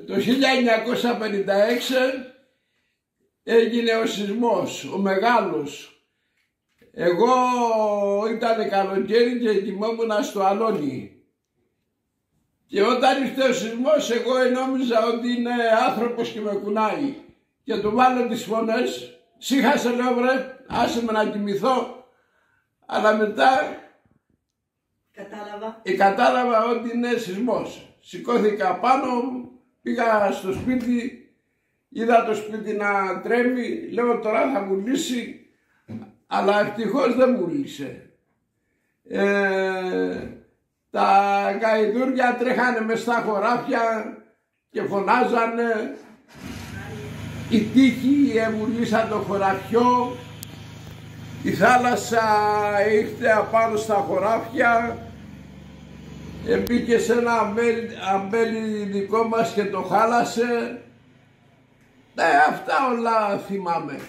Το 1956 έγινε ο σεισμός, ο μεγάλος. Εγώ ήταν καλοκαίρι και κοιμόμουν στο Αλόνι. Και όταν ήρθε ο σεισμός, εγώ νόμιζα ότι είναι άνθρωπος και με κουνάει. Και του βάλω τις φωνές, σύχασε λέω βρε, άσε με να κοιμηθώ. Αλλά μετά κατάλαβα ότι είναι σεισμός. Σηκώθηκα πάνω, πήγα στο σπίτι, είδα το σπίτι να τρέμει, λέω τώρα θα μου λύσει, αλλά ευτυχώς δεν μου λύσε. Τα γαϊδούρια τρέχανε μες στα χωράφια και φωνάζανε, οι τείχοι εμουλήσαν το χωραφιό, η θάλασσα ήρθε απάνω στα χωράφια, μπήκε σε ένα αμπέλι δικό μας και το χάλασε. Αυτά όλα θυμάμαι.